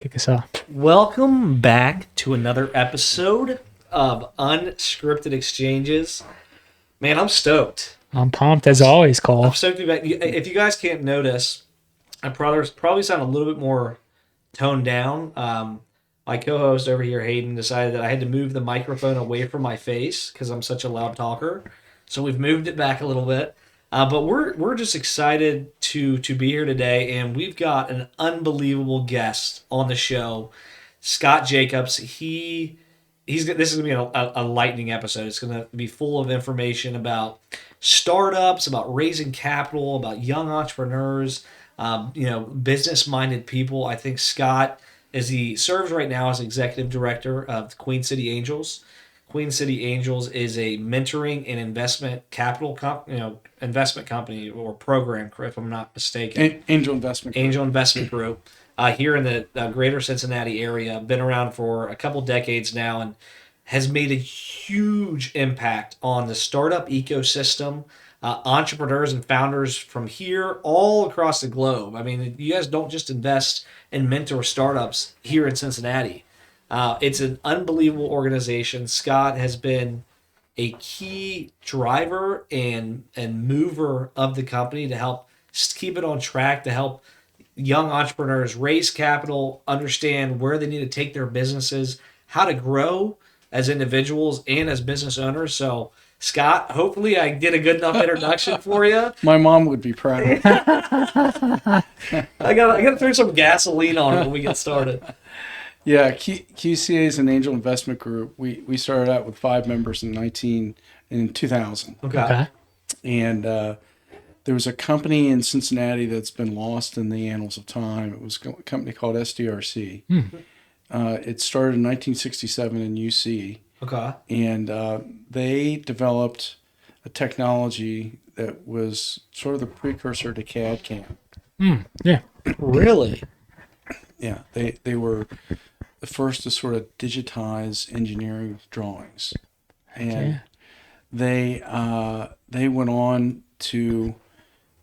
Kick us off. Welcome back to another episode of Unscripted Exchanges. Man, I'm stoked. I'm pumped as always, I'm Cole. stoked to be back. If you guys can't notice, I probably sound a little bit more toned down. My co-host over here, Hayden, decided that I had to move the microphone away from my face because I'm such a loud talker. So we've moved it back a little bit. But we're just excited to be here today, and we've got an unbelievable guest on the show, Scott Jacobs. This is gonna be a lightning episode. It's gonna be full of information about startups, about raising capital, about young entrepreneurs, business minded people. I think Scott, as he serves right now as executive director of the Queen City Angels. Queen City Angels is a mentoring and investment capital investment company or program, if I'm not mistaken. Angel Investment Group. Angel Investment Group here in the greater Cincinnati area. Been around for a couple decades now and has made a huge impact on the startup ecosystem, entrepreneurs and founders from here all across the globe. I mean, you guys don't just invest and mentor startups here in Cincinnati. It's an unbelievable organization. Scott has been a key driver and mover of the company to help keep it on track, to help young entrepreneurs raise capital, understand where they need to take their businesses, how to grow as individuals and as business owners. So, Scott, hopefully I did a good enough introduction for you. My mom would be proud. I gotta throw some gasoline on it when we get started. Yeah, QCA is an angel investment group. We started out with 5 members in 2000. Okay. And there was a company in Cincinnati that's been lost in the annals of time. It was a company called SDRC. It started in 1967 in UC. Okay. And they developed a technology that was sort of the precursor to CAD/CAM. Yeah. Really? Yeah, they were the first to sort of digitize engineering drawings, and they went on to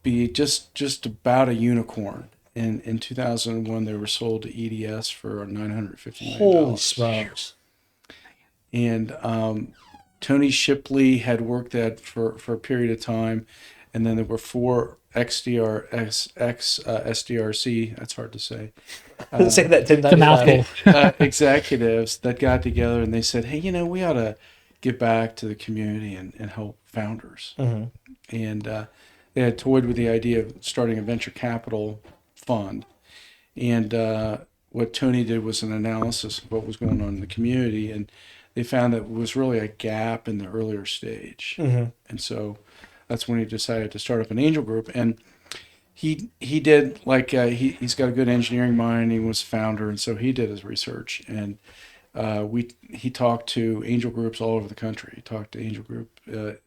be just about a unicorn. In 2001, they were sold to EDS for $950 million. Holy smokes. And Tony Shipley had worked that for a period of time, and then there were 4 SDRC, that's hard to say. Say that 10 It's a mouthful. Executives that got together and they said, hey, we ought to give back to the community and help founders. And they had toyed with the idea of starting a venture capital fund. And what Tony did was an analysis of what was going on in the community, and they found that it was really a gap in the earlier stage. And so that's when he decided to start up an angel group. And he did, he's got a good engineering mind. He was founder, and so he did his research. And he talked to angel groups all over the country. He talked to angel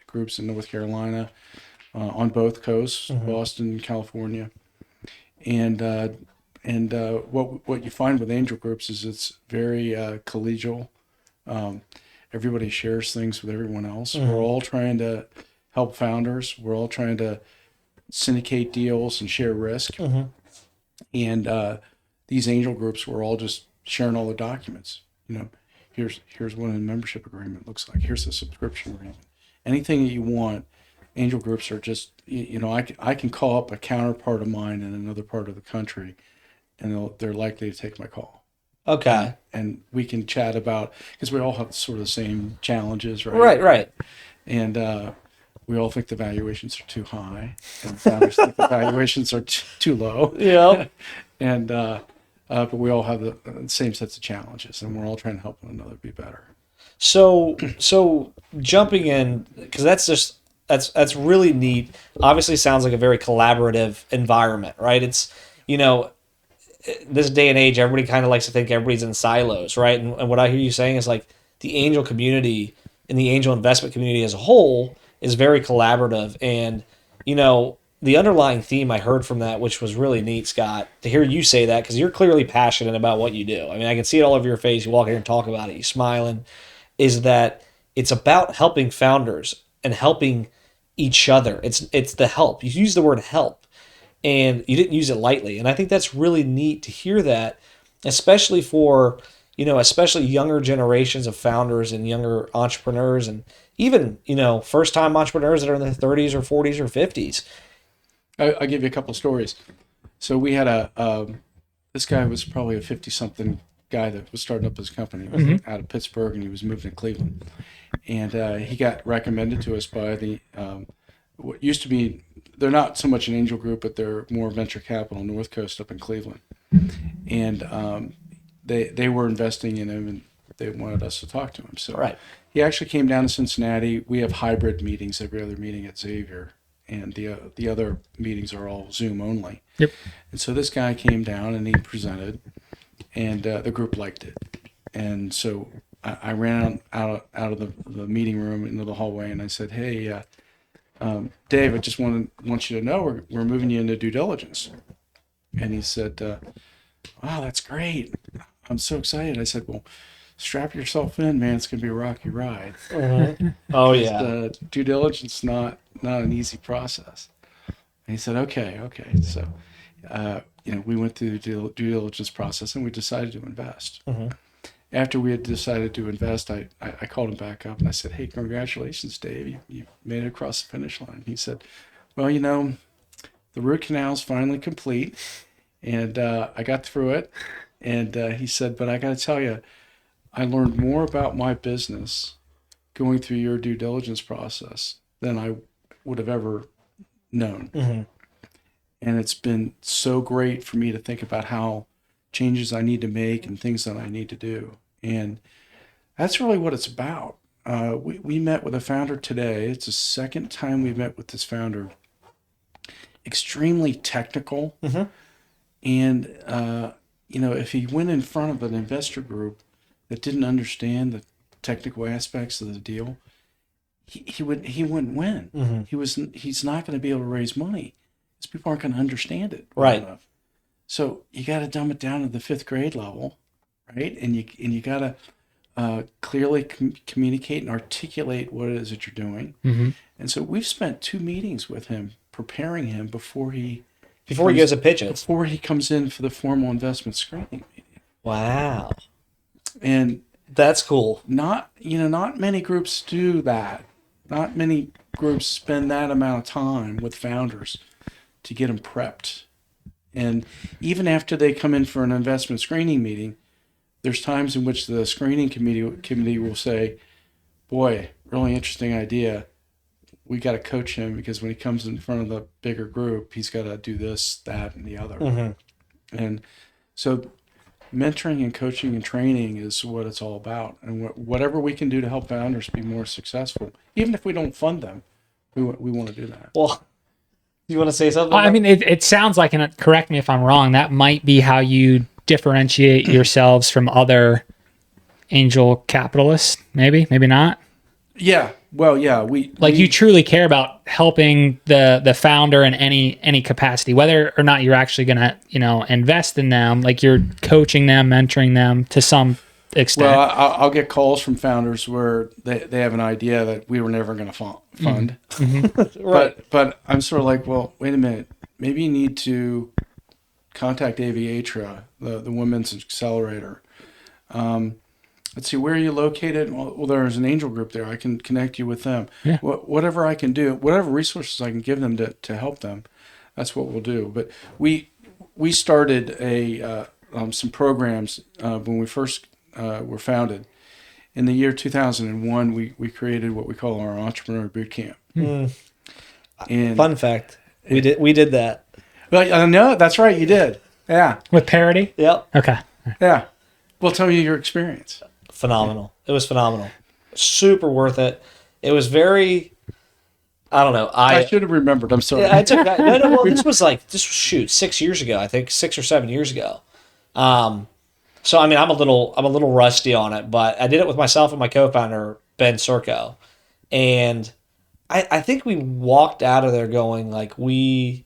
groups in North Carolina, on both coasts, Boston, California. And what you find with angel groups is it's very collegial. Everybody shares things with everyone else. We're all trying to help founders. We're all trying to syndicate deals and share risk. And these angel groups were all just sharing all the documents. Here's what a membership agreement looks like. Here's the subscription agreement. Anything that you want, angel groups are just, I can call up a counterpart of mine in another part of the country, and they're likely to take my call. Okay. And we can chat about, because we all have sort of the same challenges, right? Right. And we all think the valuations are too high, and founders think the valuations are too low. Yeah. And but we all have the same sets of challenges, and we're all trying to help one another be better. So jumping in, because that's really neat. Obviously sounds like a very collaborative environment, right? It's, this day and age, everybody kind of likes to think everybody's in silos, right? And what I hear you saying is like the angel community and the angel investment community as a whole is very collaborative. And, the underlying theme I heard from that, which was really neat, Scott, to hear you say that, because you're clearly passionate about what you do. I mean, I can see it all over your face. You walk in here and talk about it, you smiling, is that it's about helping founders and helping each other. It's the help. You use the word help, and you didn't use it lightly. And I think that's really neat to hear that. especially for, especially younger generations of founders and younger entrepreneurs, and even, first time entrepreneurs that are in their 30s or 40s or 50s. I'll give you a couple of stories. So we had this guy was probably a 50-something guy that was starting up his company. He was out of Pittsburgh, and he was moving to Cleveland. And he got recommended to us by what used to be, they're not so much an angel group, but they're more venture capital, North Coast up in Cleveland. And they were investing in him, and they wanted us to talk to him. So Right. he actually came down to Cincinnati. We have hybrid meetings, every other meeting at Xavier, and the other meetings are all Zoom only. Yep. And so this guy came down and he presented, and the group liked it. And so I ran out of the meeting room into the hallway, and I said, "Hey, Dave, I just want you to know we're moving you into due diligence." And he said, "Wow, that's great. I'm so excited." I said, "Well, strap yourself in, man. It's gonna be a rocky ride." Oh yeah. The due diligence not an easy process. And he said, "Okay." So, we went through the due diligence process, and we decided to invest. After we had decided to invest, I called him back up and I said, "Hey, congratulations, Dave. You made it across the finish line." He said, "Well, the root canal is finally complete, and I got through it." And he said, "But I got to tell you, I learned more about my business going through your due diligence process than I would have ever known." And it's been so great for me to think about how changes I need to make and things that I need to do. And that's really what it's about. We met with a founder today. It's the second time we've met with this founder. Extremely technical. And, if he went in front of an investor group that didn't understand the technical aspects of the deal, he wouldn't win. He's not going to be able to raise money because people aren't going to understand it well Right. enough. So you got to dumb it down to the fifth grade level, right? And you got to clearly communicate and articulate what it is that you're doing. And so we've spent 2 meetings with him, preparing him before he goes to pitch it. before he comes in for the formal investment screening meeting. Wow. And That's cool. not many groups do that. Not many groups spend that amount of time with founders to get them prepped. And even after they come in for an investment screening meeting, there's times in which the screening committee will say, "Boy, really interesting idea. We got to coach him because when he comes in front of the bigger group, he's got to do this, that, and the other." And so mentoring and coaching and training is what it's all about. And whatever we can do to help founders be more successful, even if we don't fund them, we want to do that. Well, you want to say something? I mean, it sounds like, and correct me if I'm wrong, that might be how you differentiate yourselves from other angel capitalists. Maybe not. Yeah. Well, yeah. You truly care about helping the founder in any capacity, whether or not you're actually going to, invest in them. Like you're coaching them, mentoring them to some extent. Well, I'll get calls from founders where they have an idea that we were never going to fund. Right. But I'm sort of like, well, wait a minute. Maybe you need to contact Aviatra, the women's accelerator. Let's see, where are you located? Well, there's an angel group there. I can connect you with them. Yeah. Whatever I can do, whatever resources I can give them to help them, that's what we'll do. But we started some programs when we first were founded. In the year 2001, we created what we call our Entrepreneur Boot Camp. And Fun fact: we did that. Well, no, that's right, you did. Yeah, With parity? Yep. Okay. yeah. Well, tell me your experience. Phenomenal. It was phenomenal. Super worth it. It was very. I don't know. I should have remembered. I'm sorry. Yeah, I took that. No. Well, this was 6 years ago. I think 6 or 7 years ago. So I mean, I'm a little rusty on it, but I did it with myself and my co-founder Ben Circo, and I think we walked out of there going like we've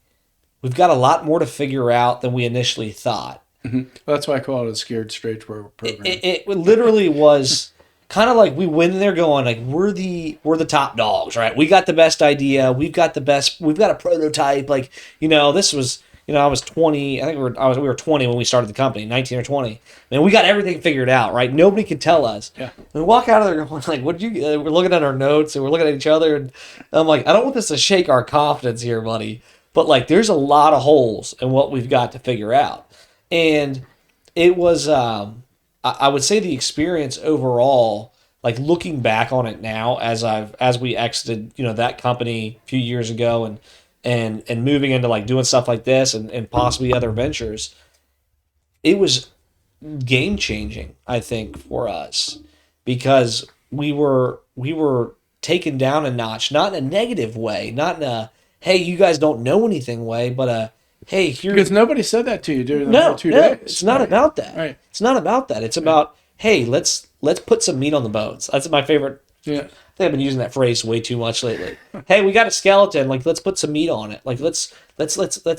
got a lot more to figure out than we initially thought. Well, that's why I call it a scared straight program. It literally was kind of like we went in there going like we're the top dogs, right? We got the best idea. We've got a prototype. Like, this was, I was 20. I think we were 20 when we started the company, 19 or 20. Man, we got everything figured out, right? Nobody could tell us. Yeah. And we walk out of there going like, "What did you?" We're looking at our notes and we're looking at each other, and I'm like, "I don't want this to shake our confidence here, buddy." But like, there's a lot of holes in what we've got to figure out, and it was. I would say the experience overall, like looking back on it now, as we exited, that company a few years ago, and moving into like doing stuff like this and possibly other ventures, it was game changing, I think, for us, because we were taken down a notch, not in a negative way, not in a hey, you guys don't know anything way, but a hey, here. Because nobody said that to you during the whole 2 days. It's not about that. Right. It's not about that. It's about hey, let's put some meat on the bones. That's my favorite. Yeah. I think I've been using that phrase way too much lately. Hey, we got a skeleton. Like, let's put some meat on it. Like, let's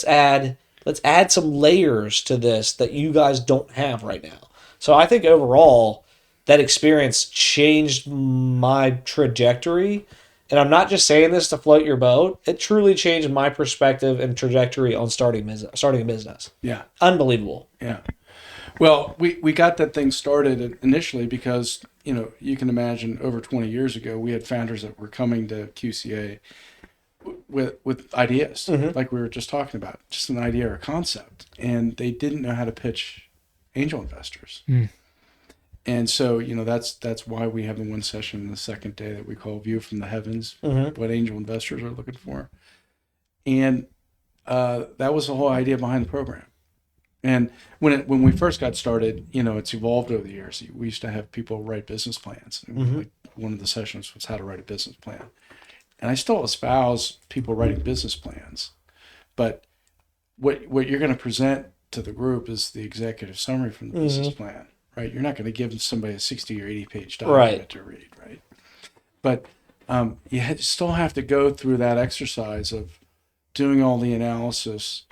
add some layers to this that you guys don't have right now. So I think overall, that experience changed my trajectory. And I'm not just saying this to float your boat. It truly changed my perspective and trajectory on starting a business. Yeah. Unbelievable. Yeah. Well, we got that thing started initially because, you can imagine over 20 years ago, we had founders that were coming to QCA with ideas, like we were just talking about, just an idea or a concept. And they didn't know how to pitch angel investors. And so, that's why we have the one session the second day that we call View from the Heavens, what angel investors are looking for. And that was the whole idea behind the program. And when we first got started, it's evolved over the years. We used to have people write business plans. Like one of the sessions was how to write a business plan. And I still espouse people writing business plans. But what you're going to present to the group is the executive summary from the business plan, right? You're not going to give somebody a 60 or 80 page document to read, right? But you still have to go through that exercise of doing all the analysis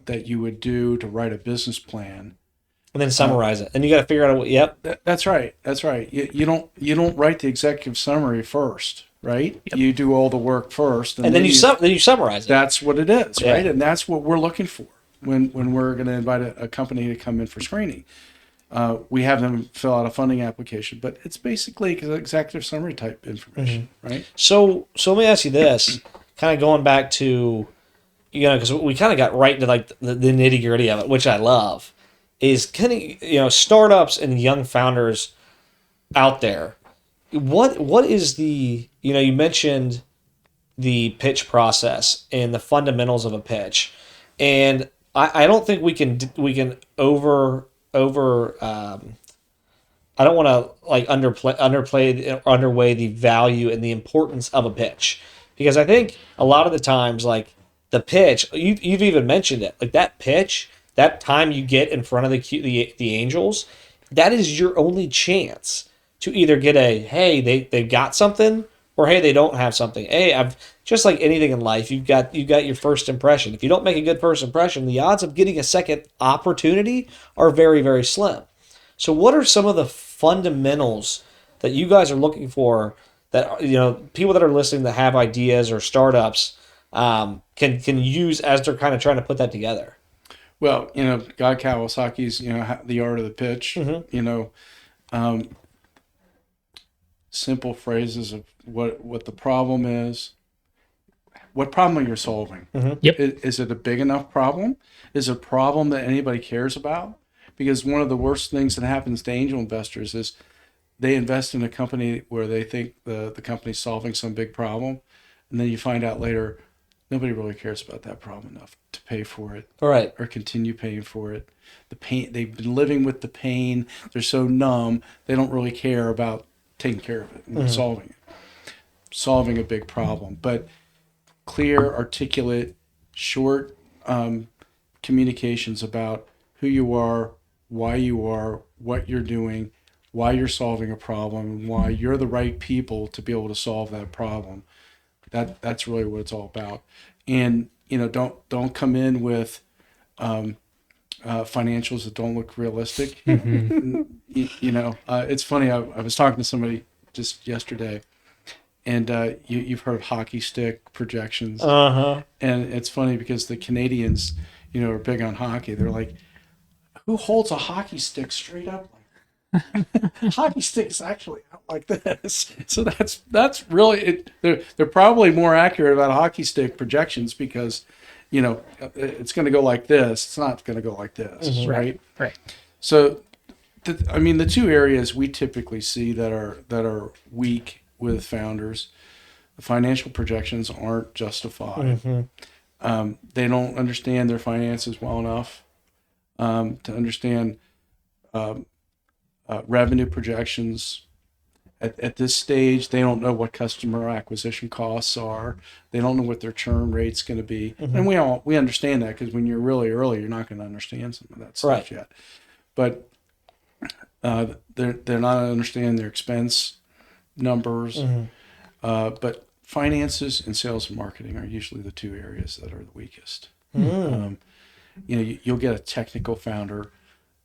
that you would do to write a business plan, and then summarize it. And you got to figure out That's right. That's right. You don't write the executive summary first, right? Yep. You do all the work first, and then you summarize it. That's what it is, right? And that's what we're looking for when we're going to invite a company to come in for screening. We have them fill out a funding application, but it's basically executive summary type information, right? So let me ask you this, kind of going back to, because we kind of got right into like the nitty gritty of it, which I love, is kind of, startups and young founders out there. What is the, you mentioned the pitch process and the fundamentals of a pitch, and I don't think we can I don't want to like underweigh the value and the importance of a pitch, because I think a lot of the times, like the pitch, you've even mentioned it, like that pitch, that time you get in front of the angels, that is your only chance to either get a hey they've got something, or hey they don't have something. Hey, I've just like anything in life, you've got your first impression. If you don't make a good first impression, the odds of getting a second opportunity are very, very slim. So what are some of the fundamentals that you guys are looking for that people that are listening that have ideas or startups can use as they're kind of trying to put that together? Well, Guy Kawasaki's The Art of the Pitch. Simple phrases of what the problem is. What problem are you solving? Yep. Is it a big enough problem? Is it a problem that anybody cares about? Because one of the worst things that happens to angel investors is they invest in a company where they think the company's solving some big problem, and then you find out later nobody really cares about that problem enough to pay for it, right, or continue paying for it. The pain, they've been living with the pain. They're so numb they don't really care about taking care of it and solving a big problem. But clear, articulate, short communications about who you are, why you are, what you're doing, why you're solving a problem, and why you're the right people to be able to solve that problem. That's really what it's all about. And don't come in with financials that don't look realistic. It's funny. I was talking to somebody just yesterday, and you've heard of hockey stick projections. And it's funny because the Canadians are big on hockey. They're like, who holds a hockey stick straight up like that? Hockey stick is actually out like this. So that's really it. They're probably more accurate about hockey stick projections because, it's going to go like this. It's not going to go like this, right? Right. So, the two areas we typically see that are weak with founders, the financial projections aren't justified. They don't understand their finances well enough to understand revenue projections. At this stage, they don't know what customer acquisition costs are. They don't know what their churn rate's going to be. And we understand that because when you're really early, you're not going to understand some of that stuff yet. But they're not understanding their expense numbers. But finances and sales and marketing are usually the two areas that are the weakest. You'll get a technical founder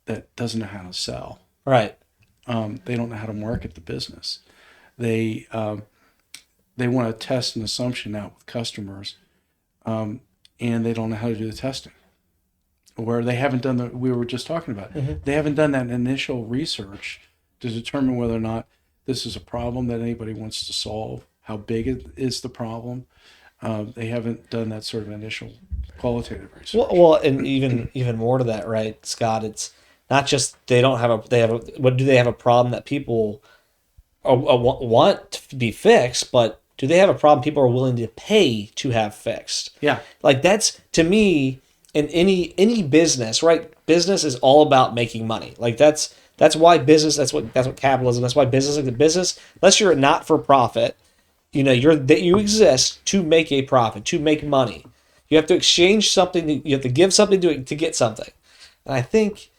that doesn't know how to sell. Right. They don't know how to market the business. They want to test an assumption out with customers, and they don't know how to do the testing. Or they haven't done we were just talking about. They haven't done that initial research to determine whether or not this is a problem that anybody wants to solve. How big is the problem? They haven't done that sort of initial qualitative research. Well, and even more to that, right, Scott? It's not just they have a problem that people want to be fixed, but do they have a problem people are willing to pay to have fixed? Yeah, like that's to me in any business, right? Business is all about making money. Like that's why business. That's what capitalism. That's why business is a business. Unless you're not for profit, you exist to make a profit, to make money. You have to exchange something. You have to give something to get something. And I think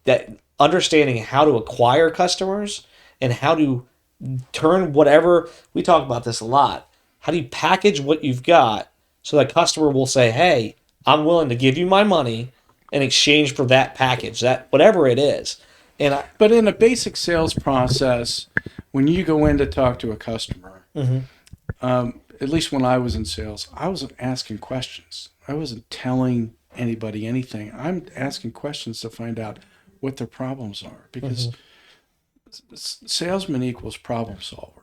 that understanding how to acquire customers and how to turn whatever, we talk about this a lot. How do you package what you've got so that customer will say, hey, I'm willing to give you my money in exchange for that package, that whatever it is. But in a basic sales process, when you go in to talk to a customer, at least when I was in sales, I wasn't asking questions. I wasn't telling anybody anything. I'm asking questions to find out what their problems are because salesman equals problem solver.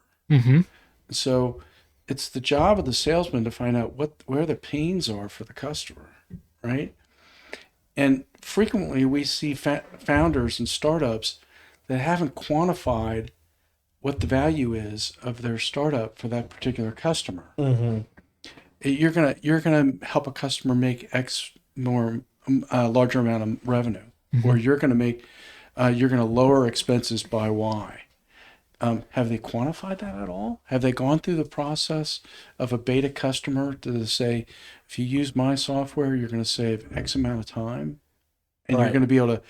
So it's the job of the salesman to find out where the pains are for the customer, right? And frequently we see founders and startups that haven't quantified what the value is of their startup for that particular customer. You're gonna help a customer make X more larger amount of revenue, or you're gonna lower expenses by Y. Have they quantified that at all? Have they gone through the process of a beta customer to say, if you use my software, you're going to save X amount of time, and you're going to be able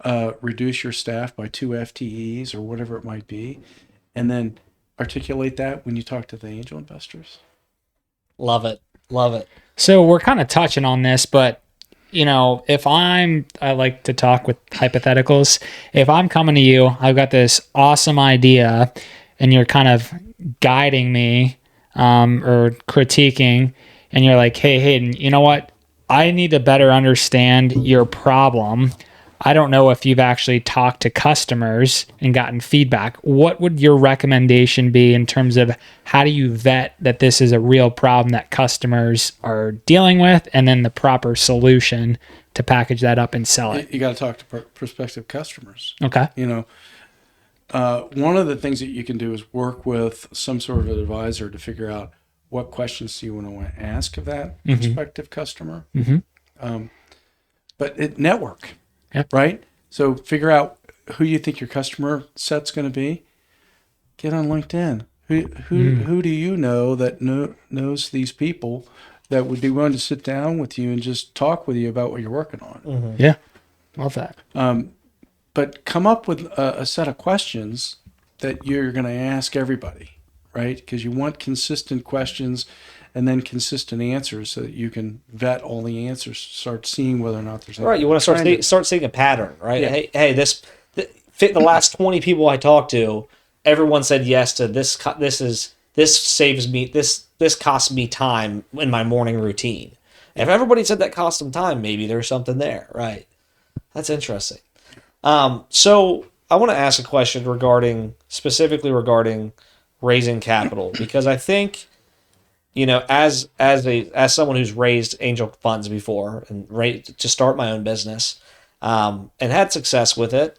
to reduce your staff by 2 FTEs or whatever it might be, and then articulate that when you talk to the angel investors? Love it. So we're kind of touching on this, but if I like to talk with hypotheticals. If I'm coming to you, I've got this awesome idea and you're kind of guiding me or critiquing, and you're like, hey, Hayden, you know what? I need to better understand your problem. I don't know if you've actually talked to customers and gotten feedback. What would your recommendation be in terms of how do you vet that this is a real problem that customers are dealing with, and then the proper solution to package that up and sell it? You got to talk to prospective customers. Okay. One of the things that you can do is work with some sort of an advisor to figure out what questions do you want to ask of that prospective customer. But network. Yep. Right? So figure out who you think your customer set's going to be. Get on LinkedIn. Who do you know that knows these people that would be willing to sit down with you and just talk with you about what you're working on? Yeah. Love that. But come up with a set of questions that you're going to ask everybody, right? Because you want consistent questions and then consistent answers so that you can vet all the answers, start seeing whether or not there's right. You want to start seeing a pattern, right? Yeah. Hey, this fit the last 20 people I talked to. Everyone said yes to this. This saves me. This costs me time in my morning routine. If everybody said that cost them time, maybe there's something there, right? That's interesting. So I want to ask a question specifically regarding raising capital, because I think, as someone who's raised angel funds before and to start my own business, and had success with it,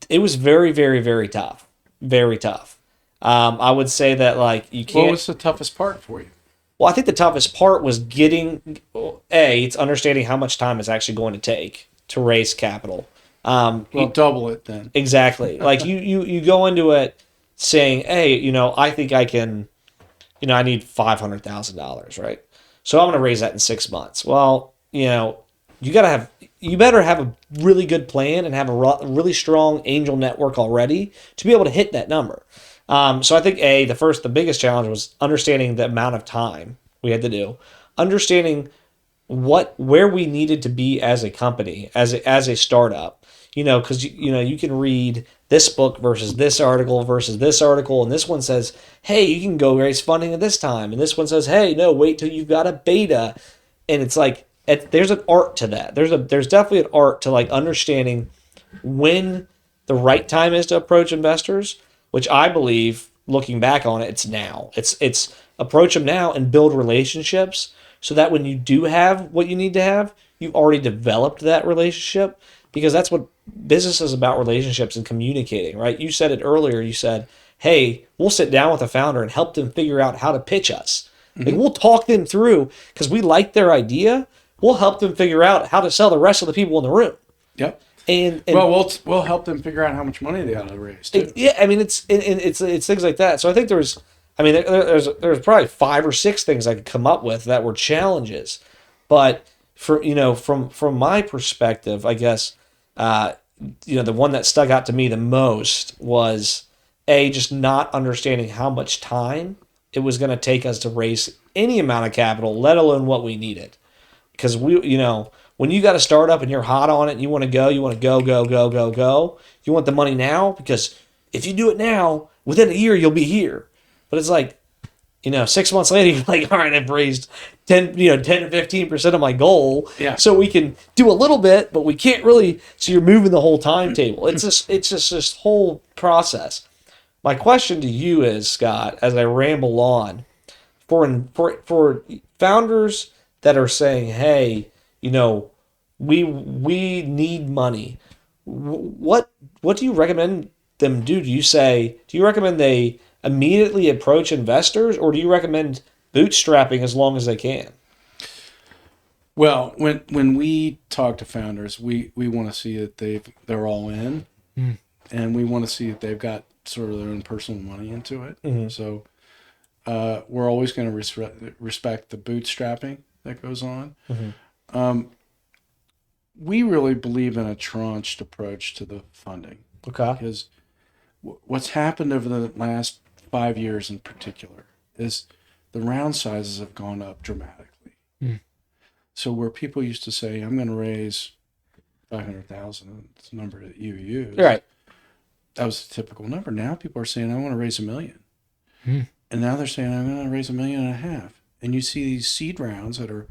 it was very, very, very tough, very tough. I would say that like you can't. What was the toughest part for you? Well, I think the toughest part was it's understanding how much time it's actually going to take to raise capital. Double it then. Exactly. Like you go into it saying, hey, I think I can, I need $500,000, right? So I'm going to raise that in 6 months. Well, you better have a really good plan and have a really strong angel network already to be able to hit that number. So I think the biggest challenge was understanding the amount of time we had to do, understanding where we needed to be as a company, as a startup, because you can read this book versus this article, and this one says, hey, you can go raise funding at this time, and this one says, hey, no, wait till you've got a beta, and it's like there's an art to that. There's definitely an art to like understanding when the right time is to approach investors, which I believe, looking back on it, it's now. It's approach them now and build relationships so that when you do have what you need to have, you've already developed that relationship, because that's what business is about, relationships and communicating, right? You said it earlier. You said, hey, we'll sit down with a founder and help them figure out how to pitch us. Mm-hmm. Like, we'll talk them through because we like their idea. We'll help them figure out how to sell the rest of the people in the room. Yep. And we'll help them figure out how much money they ought to raise too. I mean, it's things like that. So I think there's probably 5 or 6 things I could come up with that were challenges, but from my perspective, I guess the one that stuck out to me the most was just not understanding how much time it was going to take us to raise any amount of capital, let alone what we needed, because when you got a startup and you're hot on it and you want to go, you want the money now, because if you do it now, within a year, you'll be here. But it's like, 6 months later, you're like, all right, I've raised 10 to 15% of my goal. Yeah. So we can do a little bit, but we can't really, so you're moving the whole timetable. It's just this whole process. My question to you is, Scott, as I ramble on, for founders that are saying, hey, we need money. What do you recommend them do? Do you recommend they immediately approach investors, or do you recommend bootstrapping as long as they can? Well, when we talk to founders, we want to see that they're all in, and we want to see that they've got sort of their own personal money into it. Mm-hmm. So we're always going to respect the bootstrapping that goes on. Mm-hmm. We really believe in a tranched approach to the funding. Okay. Because what's happened over the last 5 years in particular is the round sizes have gone up dramatically. Mm. So where people used to say, I'm going to raise 500,000, it's the number that you use. Right. That was the typical number. Now people are saying, I want to raise $1 million. Mm. And now they're saying, I'm going to raise $1.5 million. And you see these seed rounds that are,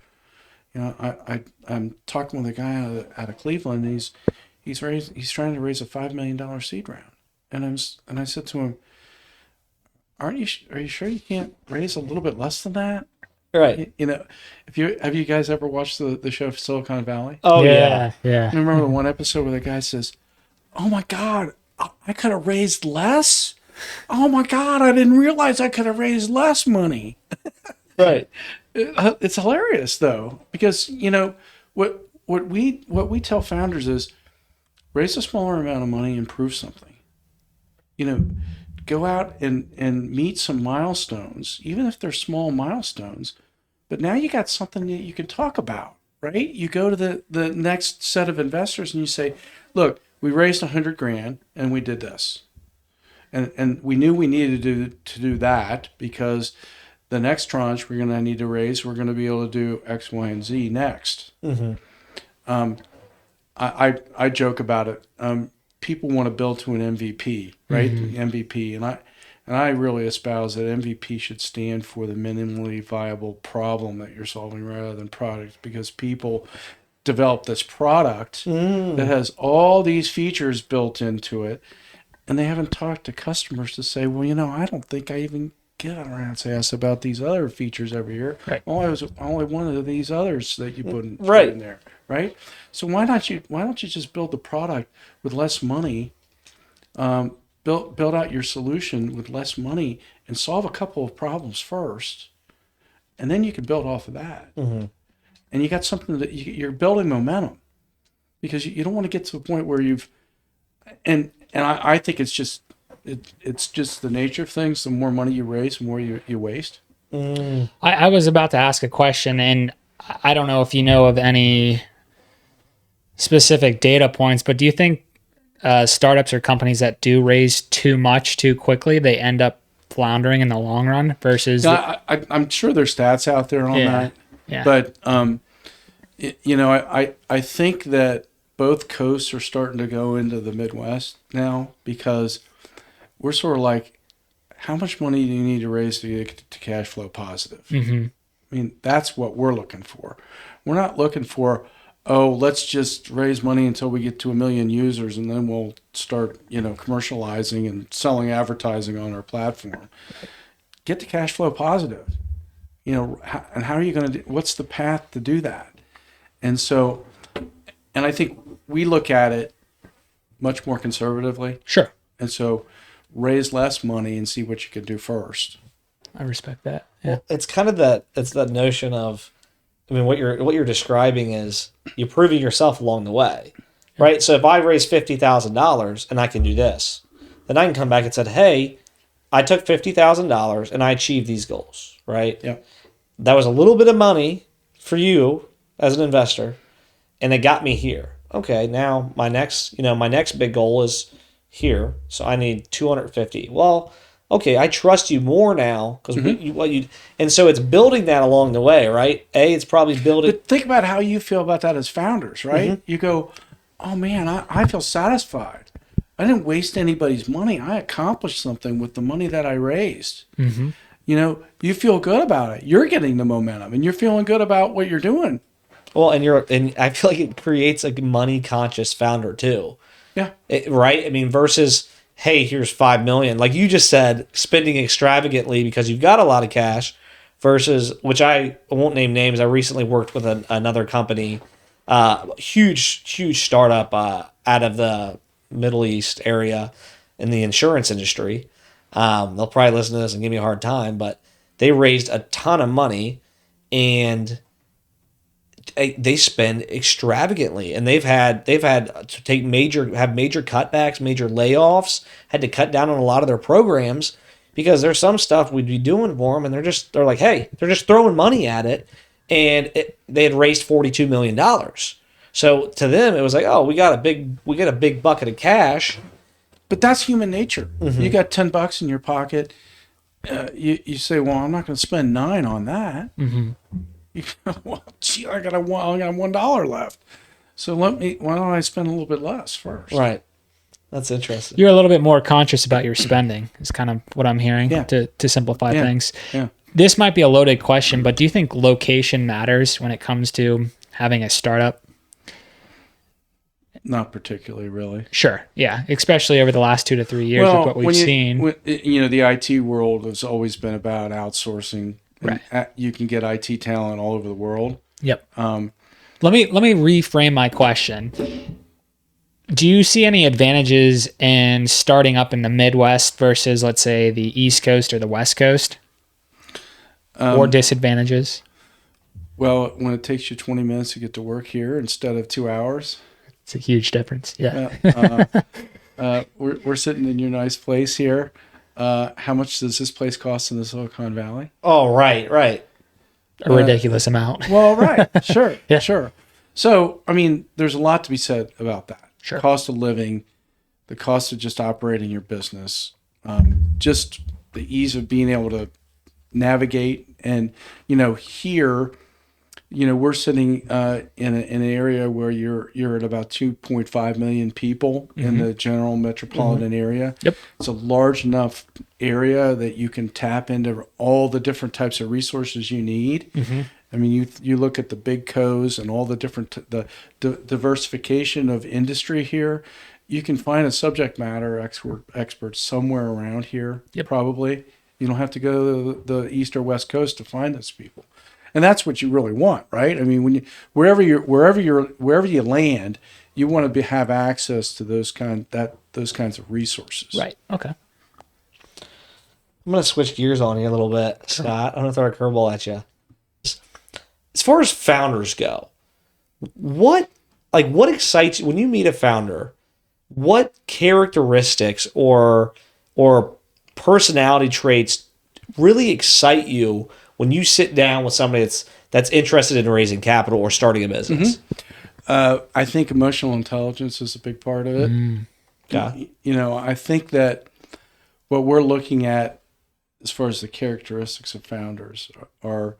I'm talking with a guy out of Cleveland. And he's trying to raise a $5 million seed round, and I said to him, are you sure you can't raise a little bit less than that? Right. Have you guys ever watched the show Silicon Valley? Oh yeah. Remember the one episode where the guy says, "Oh my God, I could have raised less. Oh my God, I didn't realize I could have raised less money." Right. It's hilarious though, because what we tell founders is raise a smaller amount of money and prove something. Go out and meet some milestones, even if they're small milestones. But now you got something that you can talk about, right? You go to the next set of investors and you say, look, we raised $100,000 and we did this. And we knew we needed to do that because the next tranche we're going to need to raise, we're going to be able to do X, Y, and Z next. Mm-hmm. I joke about it. People want to build to an MVP, right? Mm-hmm. MVP, And I really espouse that MVP should stand for the minimally viable problem that you're solving rather than product, because people develop this product that has all these features built into it, and they haven't talked to customers to say, well, I don't think I even get around to ask about these other features over here. Right. Only one of these others that you put in there, right? So why don't you just build the product with less money, build out your solution with less money, and solve a couple of problems first, and then you can build off of that. And you got something that you're building momentum, because you don't want to get to a point where I think it's just the nature of things. The more money you raise, the more you waste. I was about to ask a question, and I don't know if you know of any specific data points, but do you think startups or companies that do raise too much too quickly, they end up floundering in the long run versus... I'm sure there's stats out there on that. Yeah. But, I think that both coasts are starting to go into the Midwest now, because we're sort of like, how much money do you need to raise to get to cash flow positive? I mean, that's what we're looking for. We're not looking for, let's just raise money until we get to 1 million users, and then we'll start, commercializing and selling advertising on our platform. Get to cash flow positive. And how are you going to what's the path to do that? And so, and I think we look at it much more conservatively. Sure. And so raise less money and see what you can do first. I respect that. Yeah. Well, it's kind of that notion of, what you're describing is you're proving yourself along the way, right? So if I raise $50,000 and I can do this, then I can come back and say, hey, I took $50,000 and I achieved these goals, right? Yeah. That was a little bit of money for you as an investor, and it got me here. Okay, now my next big goal is here, so I need 250. Well, okay, I trust you more now because and so it's building that along the way, right? It's probably building. But think about how you feel about that as founders, right? You go, oh man, I feel satisfied. I didn't waste anybody's money. I accomplished something with the money that I raised. You feel good about it. You're getting the momentum, and you're feeling good about what you're doing. Well, and I feel like it creates a money conscious founder too. Yeah. Right? Versus, hey, here's $5 million. Like you just said, spending extravagantly because you've got a lot of cash, versus, which I won't name names. I recently worked with another company, huge startup out of the Middle East area in the insurance industry. They'll probably listen to this and give me a hard time, but they raised a ton of money and they spend extravagantly, and they've had to take major cutbacks, major layoffs, had to cut down on a lot of their programs because there's some stuff we'd be doing for them, and they're like, hey, they're just throwing money at it, and they had raised $42 million. So to them, it was like, oh, we got a big bucket of cash. But that's human nature. You got $10 in your pocket. You say, well, I'm not going to spend $9 on that. Well, gee, I got $1 left. So why don't I spend a little bit less first? Right. That's interesting. You're a little bit more conscious about your spending is kind of what I'm hearing to simplify things. Yeah. This might be a loaded question, but do you think location matters when it comes to having a startup? Not particularly, really. Sure. Yeah. Especially over the last 2 to 3 years with what we've seen. The IT world has always been about outsourcing. Right. You can get IT talent all over the world. Yep. Let me reframe my question. Do you see any advantages in starting up in the Midwest versus, let's say, the East Coast or the West Coast? Or disadvantages? Well, when it takes you 20 minutes to get to work here instead of 2 hours. It's a huge difference. Yeah. We're sitting in your nice place here. How much does this place cost in the Silicon Valley? Oh, right. A ridiculous amount. Well, right. Sure. Yeah. Sure. So, there's a lot to be said about that. Sure. Cost of living, the cost of just operating your business, just the ease of being able to navigate. And, here, we're sitting in an area where you're at about 2.5 million people in the general metropolitan area. Yep. It's a large enough area that you can tap into all the different types of resources you need. I mean, you look at the big co's and all the different the diversification of industry here. You can find a subject matter expert somewhere around here. Yep. Probably. You don't have to go to the east or west coast to find those people. And that's what you really want, right? I mean, wherever you land, you want to have access to those kinds of resources. Right. Okay. I'm going to switch gears on you a little bit, Scott. I'm going to throw a curveball at you. As far as founders go, what excites you when you meet a founder? What characteristics or personality traits really excite you when you sit down with somebody that's interested in raising capital or starting a business? I think emotional intelligence is a big part of it. Yeah. I think that what we're looking at as far as the characteristics of founders are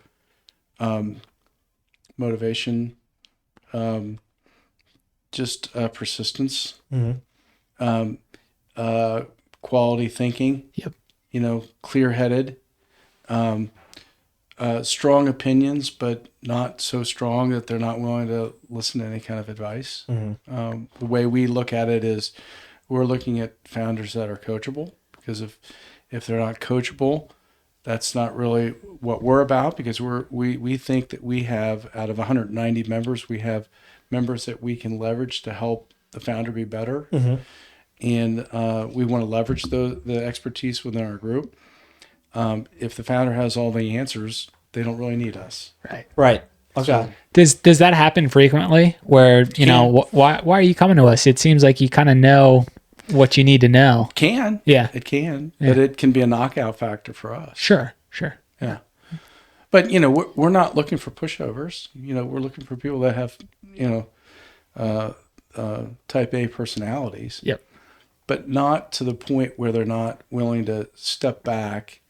motivation, just persistence, quality thinking. Yep. Clear-headed. Strong opinions, but not so strong that they're not willing to listen to any kind of advice. The way we look at it is we're looking at founders that are coachable, because if they're not coachable, that's not really what we're about, because we think that we have, out of 190 members, we have members that we can leverage to help the founder be better. And we want to leverage the expertise within our group. If the founder has all the answers, they don't really need us. Right. Okay. Does that happen frequently? Where why are you coming to us? It seems like you kind of know what you need to know. It can. Yeah. But it can be a knockout factor for us. Sure. Yeah. But we're not looking for pushovers. We're looking for people that have type A personalities. Yep. But not to the point where they're not willing to step back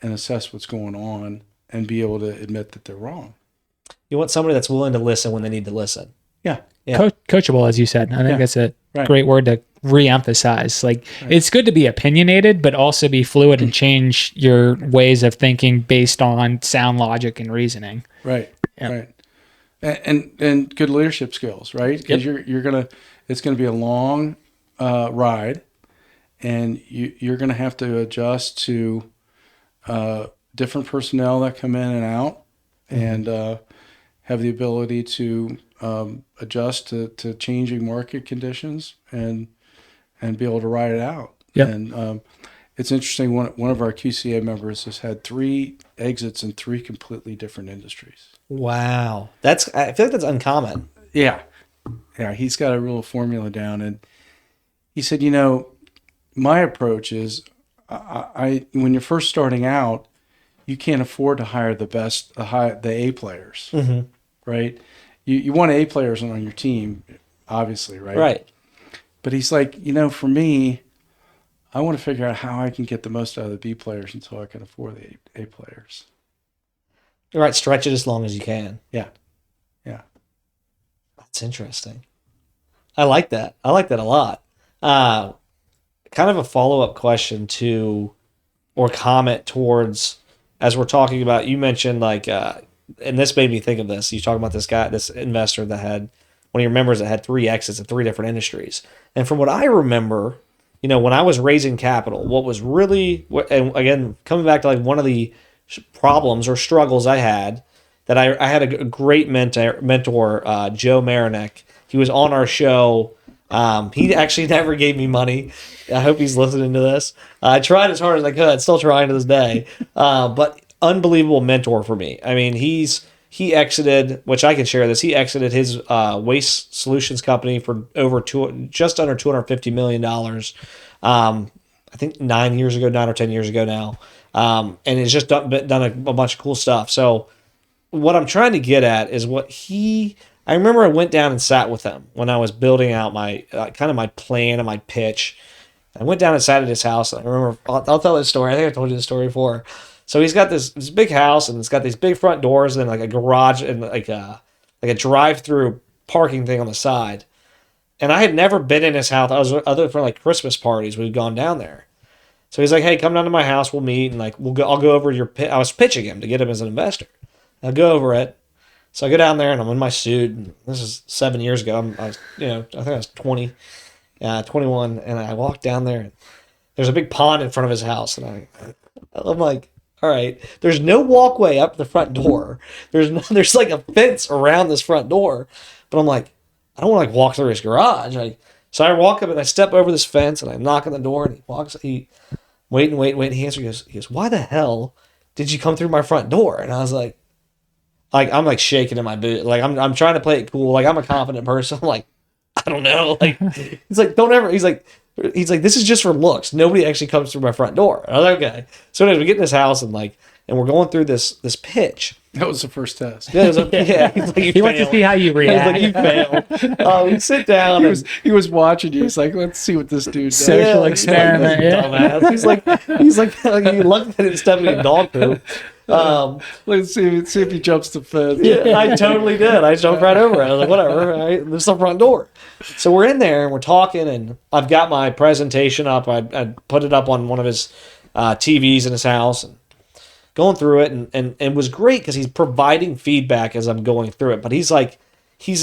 and assess what's going on and be able to admit that they're wrong. You want somebody that's willing to listen when they need to listen. Yeah. Coachable, as you said. I think that's a Right. great word to re-emphasize. It's good to be opinionated, but also be fluid and change your ways of thinking based on sound logic and reasoning. Right. Yep. Right. And good leadership skills, right? Because it's gonna be a long ride, and you're gonna have to adjust to different personnel that come in and out, and have the ability to adjust to changing market conditions and be able to ride it out. Yep. And it's interesting. One of our QCA members has had 3 exits in 3 completely different industries. Wow. I feel like that's uncommon. Yeah. He's got a real formula down, and he said, my approach is, when you're first starting out, you can't afford to hire the A players, right? You want A players on your team, obviously, right? Right. But he's like, for me, I want to figure out how I can get the most out of the B players until I can afford the A players. You're right. Stretch it as long as you can. Yeah. That's interesting. I like that. I like that a lot. Kind of a follow-up question to, or comment towards, as we're talking about, you mentioned and this made me think of this. You talking about this investor that had, one of your members that had 3 exits in 3 different industries. And from what I remember, when I was raising capital, what was really, and again, coming back to one of the problems or struggles I had, that I had a great mentor, Joe Marinek. He was on our show. He actually never gave me money. I hope he's listening to this. I tried as hard as I could, still trying to this day. But unbelievable mentor for me. I mean, he exited, which I can share this. He exited his waste solutions company for just under $250 million. I think 9 or 10 years ago now. And it's just done a bunch of cool stuff. So what I'm trying to get at is I remember I went down and sat with him when I was building out my kind of my plan and my pitch. I went down and sat at his house. And I remember, I'll tell this story. I think I told you the story before. So he's got this big house, and it's got these big front doors, and like a garage, and like a drive-through parking thing on the side. And I had never been in his house. I was other for like Christmas parties. We'd gone down there. So he's like, "Hey, come down to my house. We'll meet, and like I'll go over your." I was pitching him to get him as an investor. I'll go over it. So I go down there, and I'm in my suit. And this is 7 years ago. I think I was 20, 21, and I walked down there. And there's a big pond in front of his house, and I'm like, all right. There's no walkway up the front door. There's like a fence around this front door, but I'm like, I don't want to like walk through his garage. So I walk up and I step over this fence and I knock on the door and he wait. He answers. He goes, "Why the hell did you come through my front door?" And I was like I'm like shaking in my boot. Like I'm trying to play it cool. Like I'm a confident person. I'm like, I don't know. Like he's like, don't ever. He's like, this is just for looks. Nobody actually comes through my front door. I was like, okay. So anyways, we get in this house and we're going through this pitch. That was the first test. Yeah, he's like, he wants to see how you react. He's like, you fail. We sit down. He was watching you. He's like, let's see what this dude does. Social experiment. Dumbass. He's like, you lucky I didn't step in your dog poop. Let's see if he jumps the fence. Yeah, I totally did. I jumped right over it. I was like, whatever. There's the front door. So we're in there and we're talking, and I've got my presentation up. I put it up on one of his TVs in his house, and going through it, and it was great because he's providing feedback as I'm going through it. But he's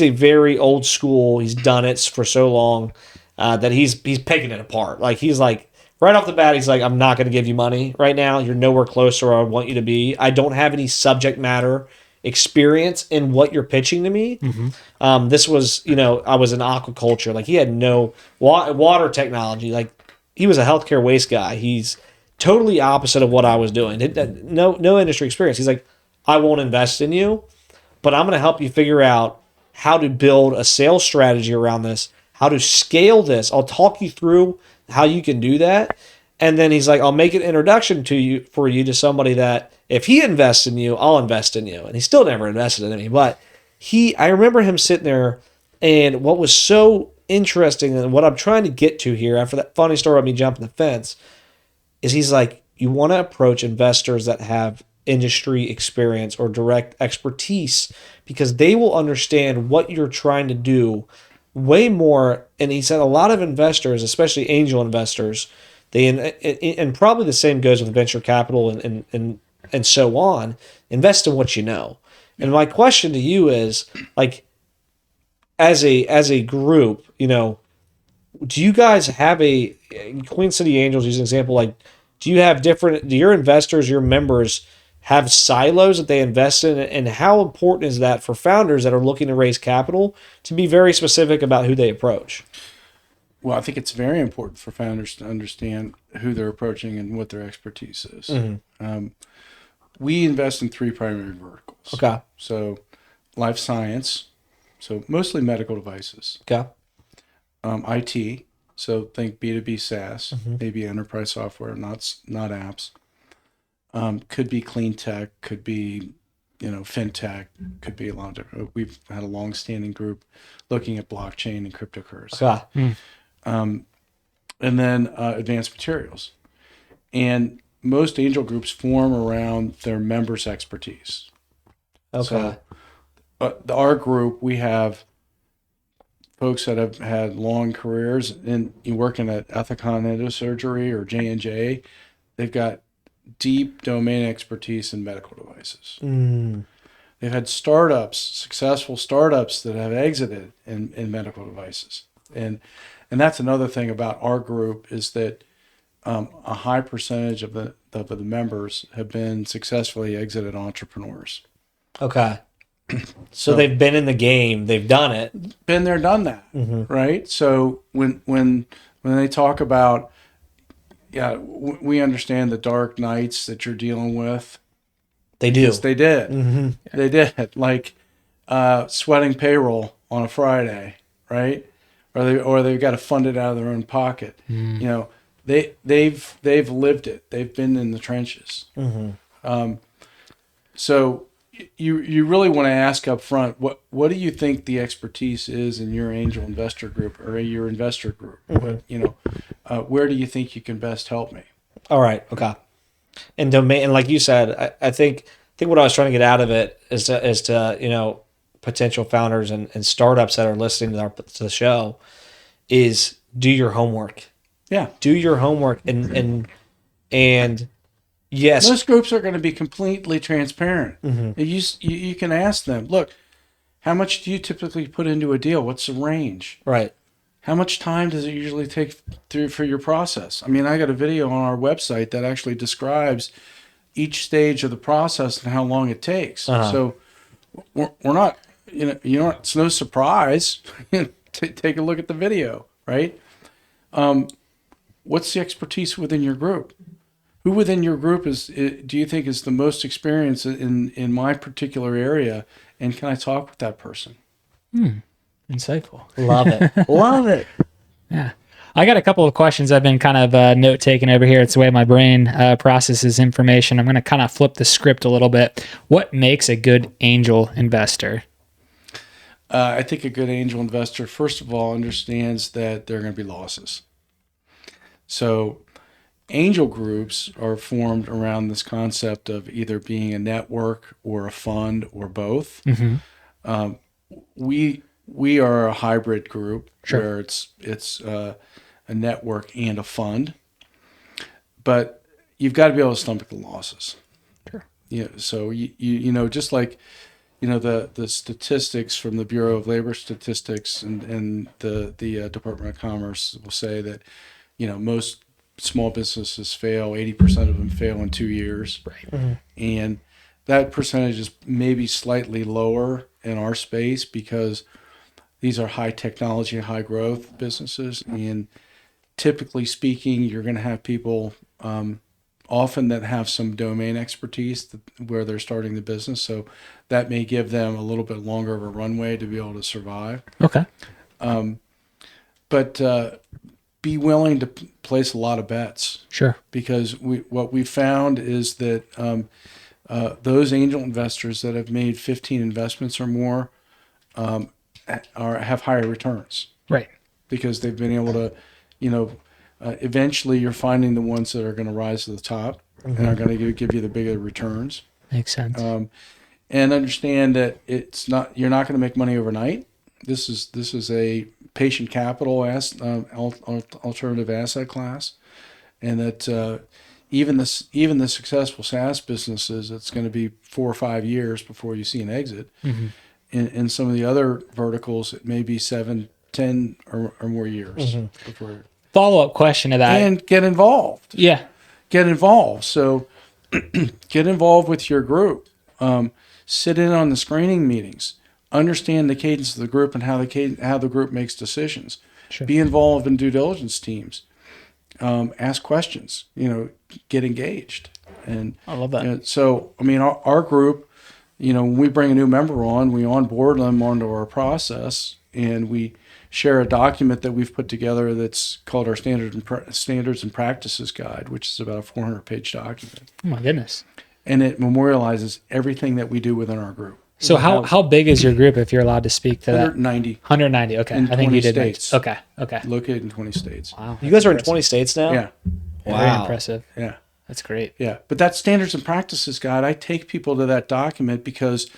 a very old school. He's done it for so long that he's picking it apart. Like he's like, right off the bat, he's like, I'm not going to give you money right now. You're nowhere close to where I want you to be. I don't have any subject matter experience in what you're pitching to me. Mm-hmm. This was, I was in aquaculture. Like he had no water technology. Like he was a healthcare waste guy. He's totally opposite of what I was doing. No industry experience. He's like, I won't invest in you, but I'm going to help you figure out how to build a sales strategy around this, how to scale this. I'll talk you through how you can do that. And then he's like, I'll make an introduction for you to somebody that if he invests in you, I'll invest in you. And he still never invested in me, but I remember him sitting there, and what was so interesting and what I'm trying to get to here after that funny story about me jumping the fence is he's like, you want to approach investors that have industry experience or direct expertise because they will understand what you're trying to do way more. And he said a lot of investors, especially angel investors, and probably the same goes with venture capital and so on, invest in what you know. And my question to you is, like, as a group, do you guys have Queen City Angels, use an example, like, do your investors, your members have silos that they invest in, and how important is that for founders that are looking to raise capital to be very specific about who they approach? Well, I think it's very important for founders to understand who they're approaching and what their expertise is. Mm-hmm. We invest in 3 primary verticals. Okay. So life science, so mostly medical devices. Okay. IT, so think B2B SaaS, mm-hmm. maybe enterprise software, not apps. Could be clean tech, could be, fintech, could be a lot of different. We've had a long-standing group looking at blockchain and cryptocurrency. Okay. And then advanced materials. And most angel groups form around their members' expertise. Okay. So, our group, we have folks that have had long careers in working at Ethicon Endosurgery or J&J. They've got deep domain expertise in medical devices. Mm. They've had successful startups that have exited in medical devices. And that's another thing about our group is that a high percentage of the members have been successfully exited entrepreneurs. Okay. So they've been in the game, they've done it. Been there, done that, mm-hmm. right? So when they talk about, we understand the dark nights that you're dealing with. They do. Yes, they did. Mm-hmm. They did. Like sweating payroll on a Friday, right? Or they've got to fund it out of their own pocket. Mm. They've lived it. They've been in the trenches. Mm-hmm. So you really want to ask up front, what do you think the expertise is in your angel investor group or your investor group? Mm-hmm. Where do you think you can best help me? All right. Okay. And domain, and like you said, I think what I was trying to get out of it is to potential founders and startups that are listening to the show is do your homework. Yeah. Do your homework and yes, Most groups are going to be completely transparent. Mm-hmm. You can ask them, look, how much do you typically put into a deal? What's the range? right. How much time does it usually take for your process? I mean, I got a video on our website that actually describes each stage of the process and how long it takes. Uh-huh. So we're not, it's no surprise. Take a look at the video, right? What's the expertise within your group? Who within your group do you think is the most experienced in my particular area? And can I talk with that person? Insightful. Love it. Love it. Yeah. I got a couple of questions I've been kind of note taking over here. It's the way my brain processes information. I'm going to kind of flip the script a little bit. What makes a good angel investor? I think a good angel investor, first of all, understands that there are going to be losses. So angel groups are formed around this concept of either being a network or a fund or both. Mm-hmm. We are a hybrid group. Sure. Where it's a network and a fund, but you've got to be able to stomach the losses. Sure. Yeah. So you just like the statistics from the Bureau of Labor Statistics and the Department of Commerce will say that most small businesses fail. 80% of them fail in 2 years. Right. Mm-hmm. And that percentage is maybe slightly lower in our space because these are high technology, high growth businesses. And typically speaking, you're going to have people often that have some domain expertise where they're starting the business. So that may give them a little bit longer of a runway to be able to survive. Okay. But be willing to place a lot of bets. Sure. Because what we found is that those angel investors that have made 15 investments or more have higher returns. Right. Because they've been able to, eventually you're finding the ones that are going to rise to the top Mm-hmm. and are going to give you the bigger returns. Makes sense. And understand that you're not going to make money overnight. This is a patient capital alternative asset class, and that even the successful SaaS businesses, it's going to be 4 or 5 years before you see an exit. Mm-hmm. In some of the other verticals, it may be 7, 10 or more years before. Follow-up question to that. And get involved. Yeah. Get involved. So get involved with your group. Sit in on the screening meetings. Understand the cadence of the group and how the group makes decisions. Sure. Be involved in due diligence teams. Ask questions. Get engaged. And I love that. So I mean, our group, when we bring a new member on, we onboard them onto our process, and we share a document that we've put together that's called our Standards and Practices Guide, which is about a 400-page document. Oh my goodness. And it memorializes everything that we do within our group. So how big is your group, if you're allowed to speak to that? 190. 190. Okay. In I think you 20 did. states. Okay. Okay. Located in 20 states. Wow. You guys are in Impressive. 20 states now? Yeah. Very Wow. impressive. Yeah. That's great. Yeah. But that Standards and Practices Guide, I take people to that document because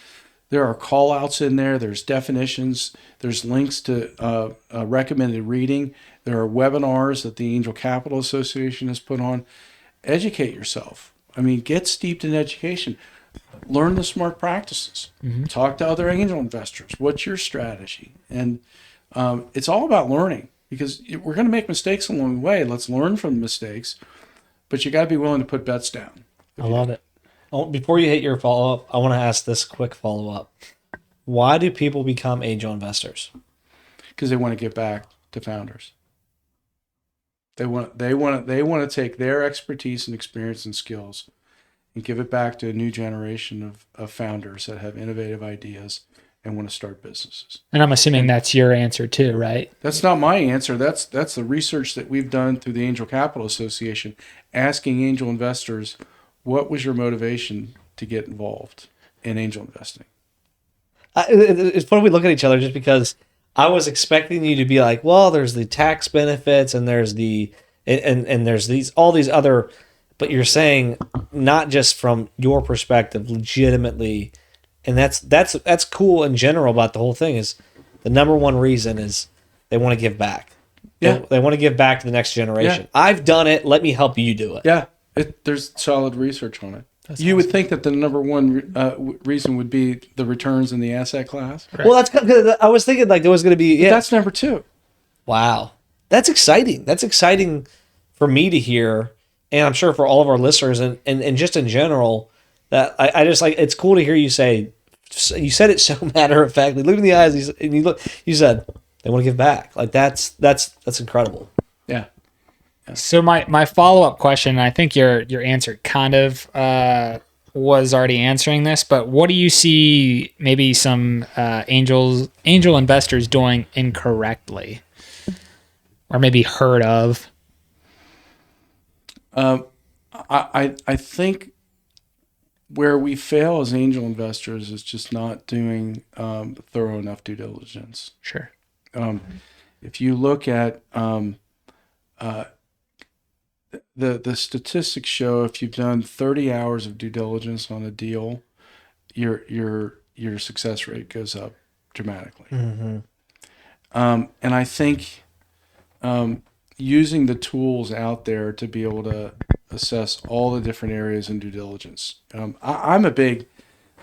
there are call outs in there. There's definitions. There's links to recommended reading. There are webinars that the Angel Capital Association has put on. Educate yourself. I mean, get steeped in education. Learn the smart practices. Mm-hmm. Talk to other angel investors. What's your strategy? And it's all about learning, because we're going to make mistakes along the way. Let's learn from the mistakes, but you got to be willing to put bets down. I love it. Before you hit your follow-up, I want to ask this quick follow-up. Why do people become angel investors? Because they want to get back to founders. They want to take their expertise and experience and skills and give it back to a new generation of founders that have innovative ideas and want to start businesses. And I'm assuming that's your answer too, right? That's not my answer. That's the research that we've done through the Angel Capital Association, asking angel investors, what was your motivation to get involved in angel investing? It's funny we look at each other just because I was expecting you to be like, well, there's the tax benefits and there's the and there's all these other but you're saying not just from your perspective, legitimately, and that's cool in general about the whole thing. Is the number one reason is they want to give back. Yeah. They want to give back to the next generation. Yeah. I've done it. Let me help you do it. Yeah, there's solid research on it. You would think that the number one reason would be the returns in the asset class. Right. Well, I was thinking like there was going to be. But that's number two. Wow, that's exciting. That's exciting for me to hear, and I'm sure for all of our listeners, and just in general, that I just like. It's cool to hear you say. You said it so matter of factly. Look in the eyes, and you said they want to give back. Like that's incredible. Yeah. So my follow-up question, and I think your answer kind of was already answering this, but what do you see maybe some angel investors doing incorrectly, or maybe heard of? I think where we fail as angel investors is just not doing thorough enough due diligence. Sure. If you look at the statistics show, if you've done 30 hours of due diligence on a deal, your success rate goes up dramatically. Mm-hmm. And I think using the tools out there to be able to assess all the different areas in due diligence. I'm a big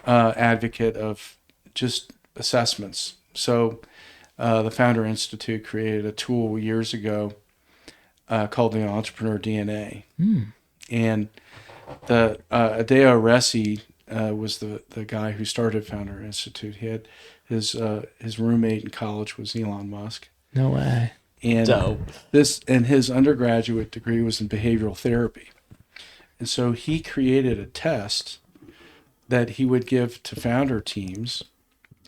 advocate of just assessments. So the Founder Institute created a tool years ago called the Entrepreneur DNA. And the Adeo Resi was the guy who started Founder Institute. He had his roommate in college was Elon Musk. No way. And his undergraduate degree was in behavioral therapy. And so he created a test that he would give to founder teams.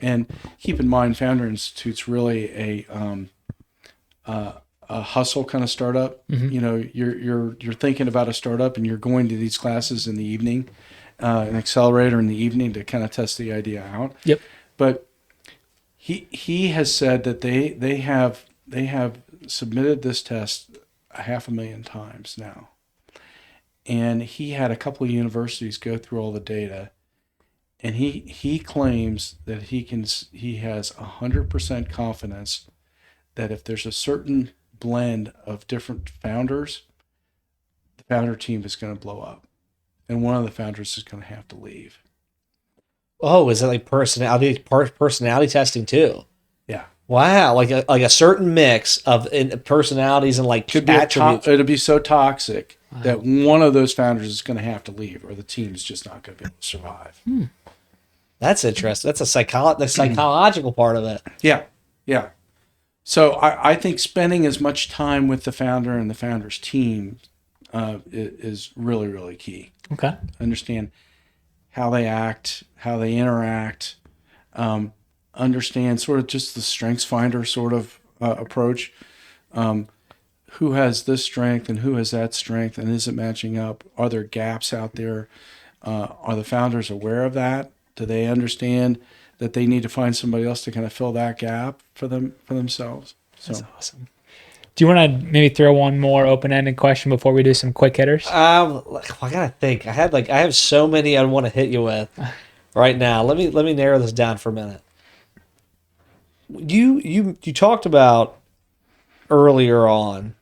And keep in mind, Founder Institute's really a hustle kind of startup. Mm-hmm. You know, you're thinking about a startup and you're going to these classes in the evening, an accelerator in the evening to kind of test the idea out. Yep. But he has said that they have submitted this test 500,000 times now. And he had a couple of universities go through all the data, and he claims that he has 100% confidence that if there's a certain blend of different founders, the founder team is going to blow up, and one of the founders is going to have to leave. Oh, is it like personality testing too? Yeah. Wow, like a certain mix of personalities and like Could be attributes. it'll be so toxic that one of those founders is going to have to leave, or the team is just not going to be able to survive. That's interesting. That's the psychological part of it. Yeah. So I think spending as much time with the founder and the founder's team is really, really key. Okay. Understand how they act, how they interact, understand sort of just the strengths finder sort of approach. Who has this strength and who has that strength, and is it matching up? Are there gaps out there? Are the founders aware of that? Do they understand that they need to find somebody else to kind of fill that gap for themselves? So. That's awesome. Do you want to maybe throw one more open-ended question before we do some quick hitters? I gotta think. I have so many I want to hit you with right now. Let me narrow this down for a minute. You talked about earlier on.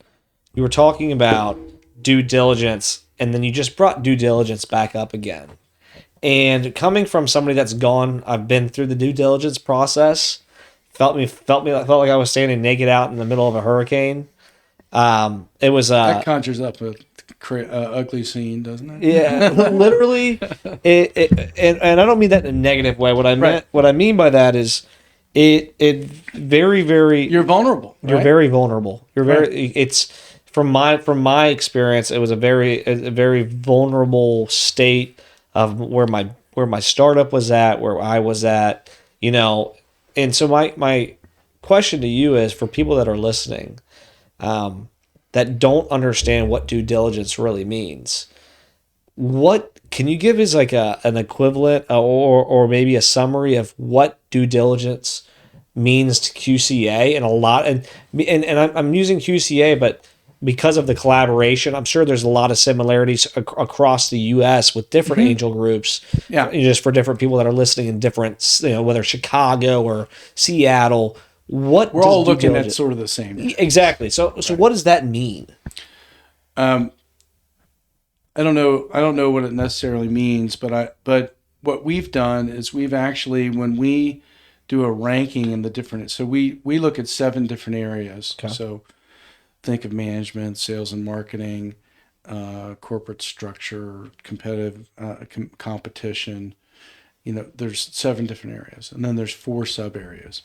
You were talking about due diligence, and then you just brought due diligence back up again. And coming from somebody I've been through the due diligence process, felt like I was standing naked out in the middle of a hurricane. It was that conjures up a ugly scene, doesn't it? Yeah, literally. And I don't mean that in a negative way. What I mean by that is, it very, very. You're vulnerable. You're very vulnerable. It's from my experience. It was a very vulnerable state of where my startup was at, where I was at, and so my question to you is, for people that are listening, that don't understand what due diligence really means, what can you give as like an equivalent or maybe a summary of what due diligence means to QCA? And I'm using QCA, but because of the collaboration, I'm sure there's a lot of similarities across the U.S. with different angel groups. Yeah. Just for different people that are listening in different, whether Chicago or Seattle. We're all looking at sort of the same. Exactly. So what does that mean? I don't know what it necessarily means, but what we've done is we've actually, when we do a ranking in the different, so we look at 7 different areas. Okay. So think of management, sales and marketing, corporate structure, competitive competition. There's 7 different areas, and then there's 4 sub areas.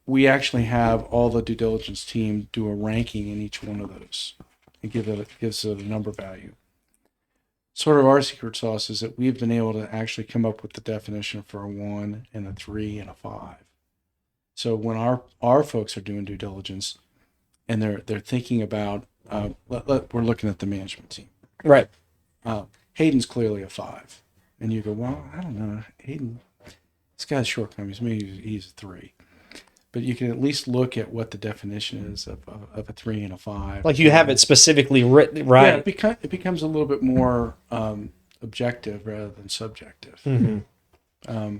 We actually have all the due diligence team do a ranking in each one of those and gives it a number value. Sort of our secret sauce is that we've been able to actually come up with the definition for a 1 and a 3 and a 5. So when our folks are doing due diligence and they're thinking about, we're looking at the management team. Right. Hayden's clearly a 5. And you go, well, I don't know. Hayden, this guy's shortcomings. Maybe he's a 3. But you can at least look at what the definition is of a 3 and a 5. Like you have it specifically written, right? Yeah, it becomes a little bit more objective rather than subjective. Mm-hmm.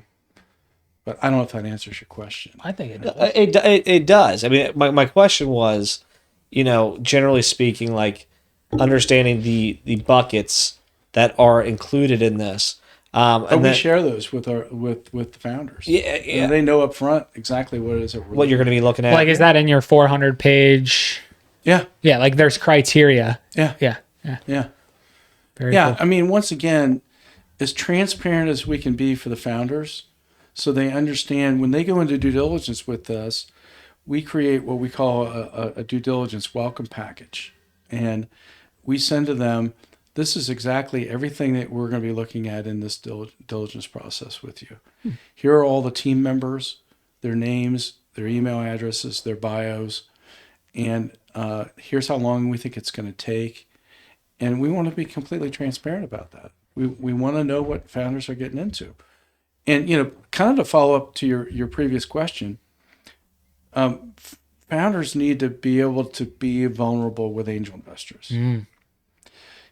But I don't know if that answers your question. I think it does. It does. I mean, my question was, generally speaking, like understanding the buckets that are included in this. And we share those with the founders. Yeah. And they know up front exactly what it is what you're going to be looking at. Like, is that in your 400 page? Yeah. Yeah. Like there's criteria. Yeah. Yeah. Very cool. I mean, once again, as transparent as we can be for the founders, so they understand when they go into due diligence with us, we create what we call a due diligence welcome package, and we send to them. This is exactly everything that we're going to be looking at in this diligence process with you. Here are all the team members, their names, their email addresses, their bios, and here's how long we think it's going to take. And we want to be completely transparent about that. We want to know what founders are getting into. And, kind of to follow up to your previous question, founders need to be able to be vulnerable with angel investors.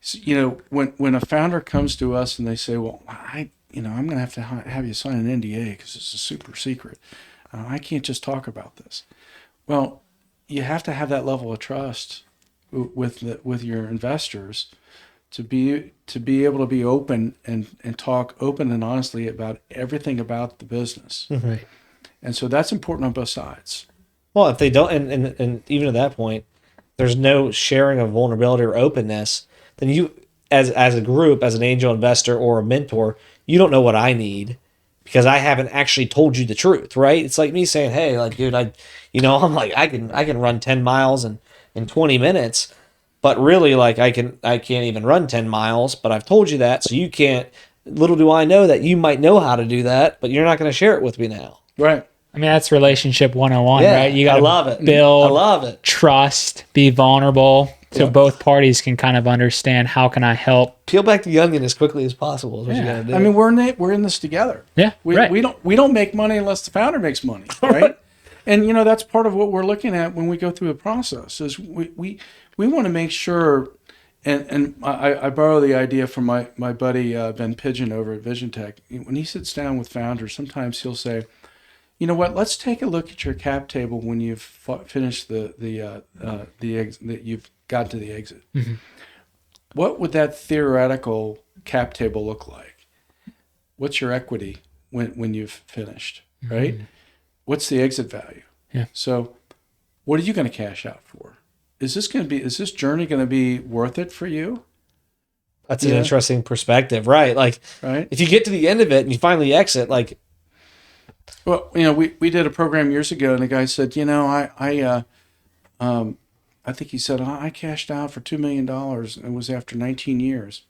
So, when a founder comes to us and they say, well, I'm going to have you sign an NDA because it's a super secret. I can't just talk about this. Well, you have to have that level of trust with your investors to be able to be open and talk open and honestly about everything about the business. Right. And so that's important on both sides. Well, if they don't, and even at that point, there's no sharing of vulnerability or openness, then you, as a group, as an angel investor or a mentor, you don't know what I need because I haven't actually told you the truth, right? It's like me saying, hey, like, dude, I'm like, I can run 10 miles in 20 minutes, but really, like, I can't even run 10 miles, but I've told you that, so you can't. Little do I know that you might know how to do that, but you're not going to share it with me now. Right. I mean, that's relationship 101, right? You got to build, I love it. Trust, be vulnerable, so both parties can kind of understand how can I help. Peel back the onion as quickly as possible is what you got to do. I mean, we're in this together. Yeah, we don't make money unless the founder makes money, right? And that's part of what we're looking at when we go through the process is we want to make sure. And I borrow the idea from my buddy Ben Pigeon over at Vision Tech. When he sits down with founders, sometimes he'll say, you know what? Let's take a look at your cap table when you've finished the exit, that you've got to the exit. Mm-hmm. What would that theoretical cap table look like? What's your equity when you've finished? Right? Mm-hmm. What's the exit value? Yeah. So, what are you going to cash out for? Is this journey going to be worth it for you? That's an interesting perspective, right? Like, if you get to the end of it and you finally exit, like. Well, we did a program years ago, and the guy said, I think he said, I cashed out for $2 million, and it was after 19 years.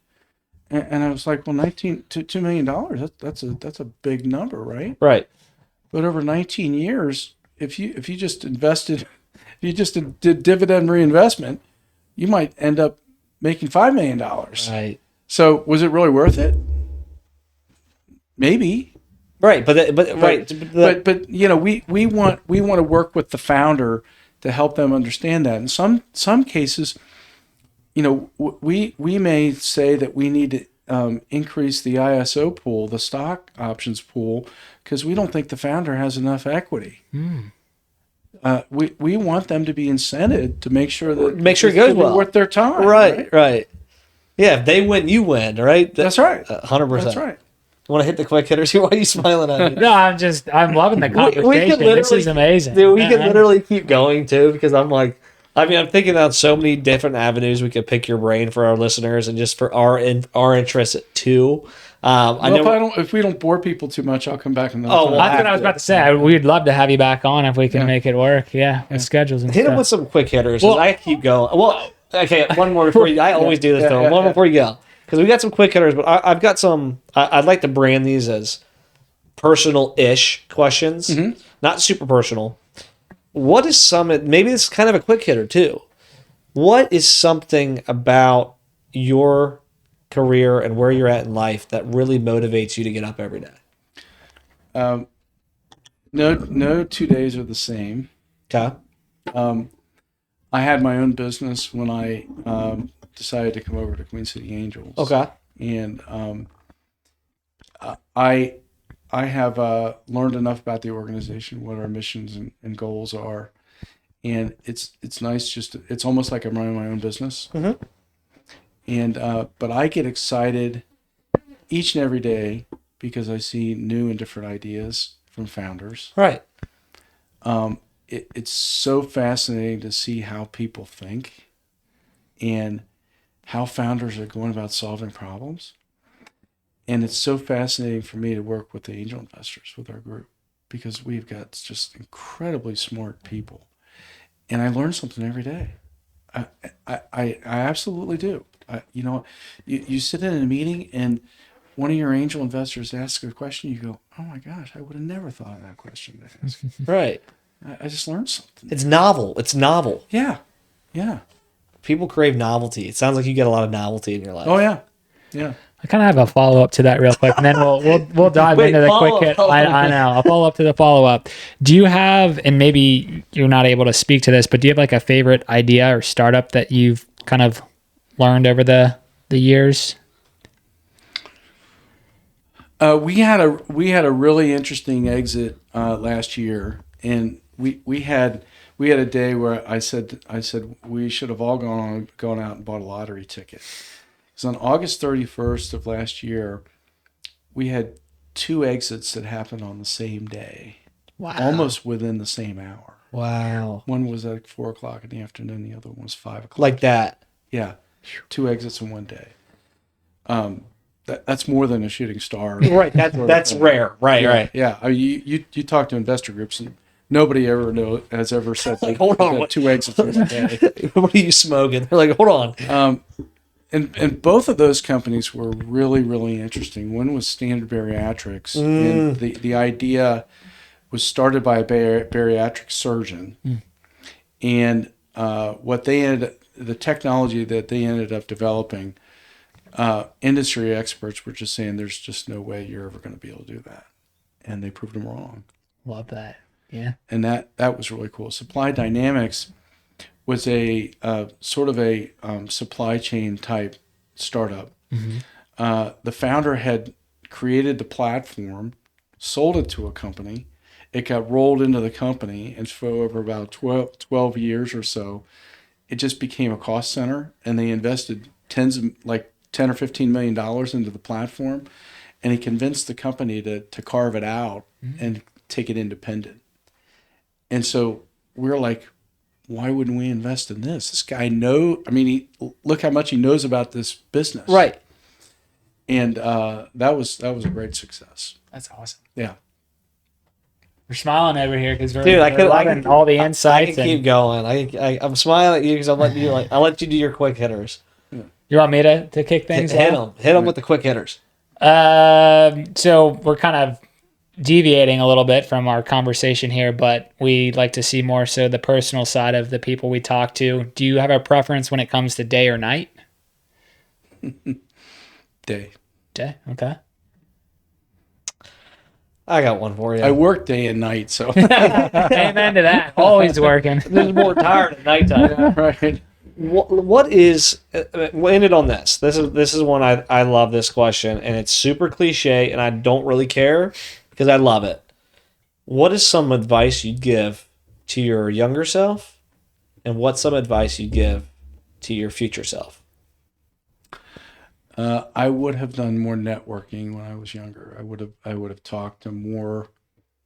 And I was like, well, $2 million, that's a big number, right? Right. But over 19 years, if you just invested, if you just did dividend reinvestment, you might end up making $5 million. Right. So was it really worth it? Maybe. Right, but we want to work with the founder to help them understand that. In some cases, we may say that we need to increase the ISO pool, the stock options pool, because we don't think the founder has enough equity. We want them to be incented to make sure it goes well, worth their time. Right. Yeah, if they win, you win, right? That's right. 100%. That's right. You want to hit the quick hitters here? Why are you smiling at me? No, I'm loving the conversation. This is amazing. Dude, we could literally keep going too, because I'm thinking about so many different avenues we could pick your brain for our listeners and just for our interest too. If we don't bore people too much, I'll come back another time. That's what I was about to say. We'd love to have you back on if we can make it work. Yeah, with schedules and hit stuff. them with some quick hitters. Well, I keep going. Well, okay, one more before you. I always do this though. One more before you go, because we got some quick hitters, but I've got some. I'd like to brand these as personal-ish questions, not super personal. What is maybe this is kind of a quick hitter too. What is something about your career and where you're at in life that really motivates you to get up every day? No 2 days are the same. Okay. I had my own business when I decided to come over to Queen City Angels. Okay. And I have learned enough about the organization, what our missions and goals are, and it's nice. It's almost like I'm running my own business. Mm-hmm. And but I get excited each and every day because I see new and different ideas from founders. Right. It's so fascinating to see how people think and how founders are going about solving problems. And it's so fascinating for me to work with the angel investors, with our group, because we've got just incredibly smart people. And I learn something every day. I absolutely do. You sit in a meeting and one of your angel investors asks a question, you go, oh my gosh, I would have never thought of that question to ask. Right. I just learned something. It's novel. Yeah. People crave novelty. It sounds like you get a lot of novelty in your life. Oh yeah. I kind of have a follow up to that real quick, and then we'll dive into the quick hit. I know. I'll follow up to the follow up. Do you have, and maybe you're not able to speak to this, but do you have like a favorite idea or startup that you've kind of learned over the years? We had a really interesting exit last year, and we had a day where I said we should have all gone out and bought a lottery ticket. Because on August 31st of last year, we had 2 exits that happened on the same day. Wow. Almost within the same hour. Wow. One was at 4:00 in the afternoon. The other one was 5:00. Like that. Yeah. 2 exits in one day. That's more than a shooting star. Right. That's rare. Right. Yeah, right. Yeah. I mean, you talk to investor groups and nobody has ever said like, hold on, 2 exits in one day. What are you smoking? They're like, hold on. And both of those companies were really, really interesting. One was Standard Bariatrics, and the idea was started by a bariatric surgeon. And the technology that they ended up developing, industry experts were just saying there's just no way you're ever going to be able to do that. And they proved them wrong. Love that. Yeah. And that was really cool. Supply Dynamics was a sort of a supply chain type startup. The founder had created the platform, sold it to a company. It got rolled into the company, and so over about 12 years or so, it just became a cost center, and they invested $10 or $15 million into the platform, and he convinced the company to carve it out and take it independent. And so we're like, why wouldn't we invest in this? This guy look how much he knows about this business. Right. And that was a great success. That's awesome. Yeah. We're smiling over here because we're loving all the insights. I can keep going. I'm smiling at you because I'll let you do your quick hitters. You want me to kick things off? Hit them with the quick hitters. So we're kind of deviating a little bit from our conversation here, but we like to see more so the personal side of the people we talk to. Do you have a preference when it comes to day or night? Day. Okay. I got one for you. I work day and night, so Amen to that. Always working. There's more tired at nighttime. right. What is? We'll end it on this. This is one I love this question, and it's super cliche, and I don't really care because I love it. What is some advice you'd give to your younger self, and what's some advice you'd give to your future self? I would have done more networking when I was younger. I would have talked to more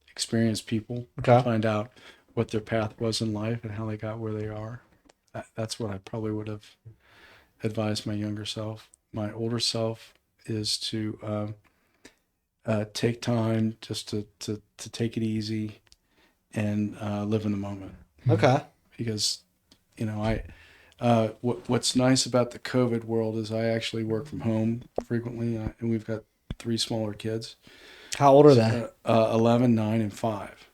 experienced people to find out what their path was in life and how they got where they are. That's what I probably would have advised my younger self. My older self is to take time just to take it easy and live in the moment. Okay. Because, what's nice about the COVID world is I actually work from home frequently, and we've got 3 smaller kids. How old are they? 11, 9, and 5.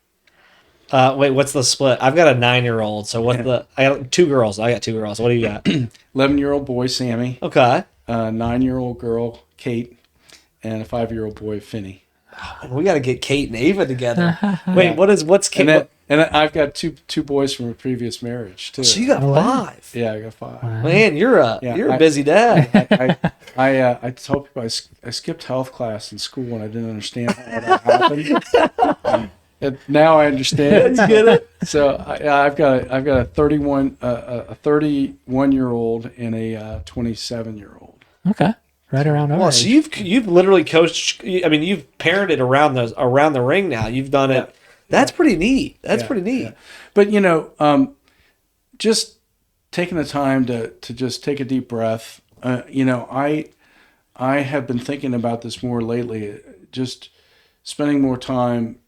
Wait, what's the split? I've got a 9-year-old. So what's I got 2 girls. I got 2 girls. What do you got? 11-year-old boy, Sammy. Okay. 9-year-old girl, Kate, and a 5-year-old boy, Finney. We got to get Kate and Ava together. Wait, what's Kate? And I've got two boys from a previous marriage too. So you got 5. Yeah, I got 5. Man, you're a busy dad. I tell people I skipped health class in school and I didn't understand how that happened. And now I understand. Get it? So I've got a 31-year-old and a 27-year-old. Okay. Right around our Well, age. so you've literally coached. I mean, you've parented around the ring now. You've done it. That's pretty neat. That's pretty neat. Yeah. But just taking the time to just take a deep breath. I have been thinking about this more lately. Just spending more time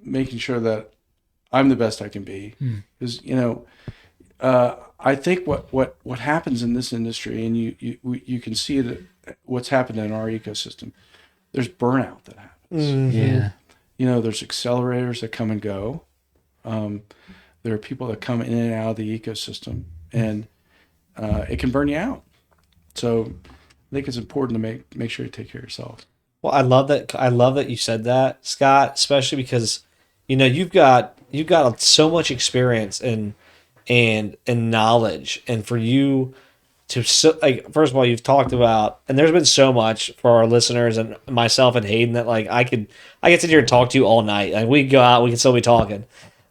making sure that I'm the best I can be. Because I think what happens in this industry, and you can see it. What's happened in our ecosystem, there's burnout that happens. Yeah. There's accelerators that come and go. There are people that come in and out of the ecosystem, and it can burn you out. So I think it's important to make sure you take care of yourself. Well, I love that. I love that you said that, Scott. Especially because you've got so much experience and knowledge, and for you to first of all, you've talked about, and there's been so much for our listeners and myself and Hayden that I could sit here and talk to you all night. Like we could go out, we could still be talking.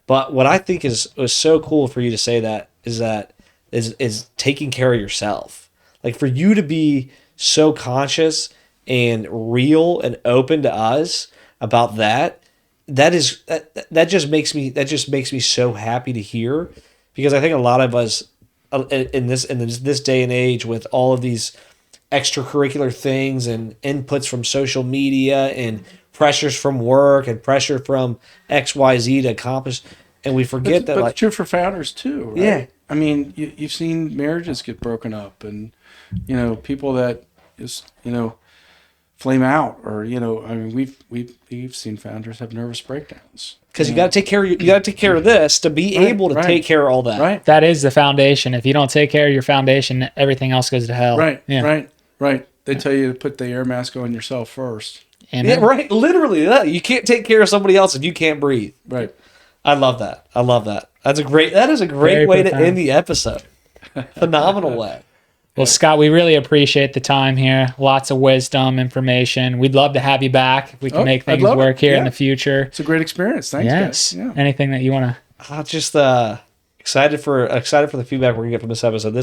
But what I think was so cool for you to say that is taking care of yourself. Like for you to be so conscious and real and open to us about that just makes me so happy to hear, because I think a lot of us in this day and age, with all of these extracurricular things and inputs from social media and pressures from work and pressure from XYZ to accomplish, and we forget that. But it's true for founders too, right? Yeah. I mean, you've seen marriages get broken up, and people that just flame out, or I mean, we've seen founders have nervous breakdowns. Because you got to take care of this to be able to take care of all that. Right. That is the foundation. If you don't take care of your foundation, everything else goes to hell. Right. Yeah. Right. They tell you to put the air mask on yourself first. Amen. Yeah, right. Literally, you can't take care of somebody else if you can't breathe. Right. I love that. That is a great Very way to profound. end the episode. Phenomenal way. Well, Scott, we really appreciate the time here. Lots of wisdom, information. We'd love to have you back if we can make things work here in the future. It's a great experience. Thanks, Yes. guys. Yeah. Anything that you want to? I'm just excited for the feedback we're gonna get from this episode.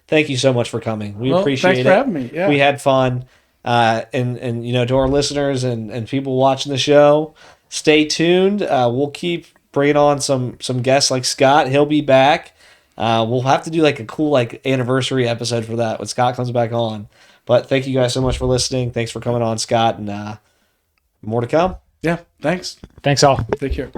Thank you so much for coming. We appreciate thanks it. for having me. Yeah. We had fun. And to our listeners and people watching the show, stay tuned. We'll keep bringing on some guests like Scott. He'll be back. We'll have to do a cool anniversary episode for that when Scott comes back on. But thank you guys so much for listening. Thanks for coming on, Scott, and more to come. Yeah. Thanks. Thanks all. Take care.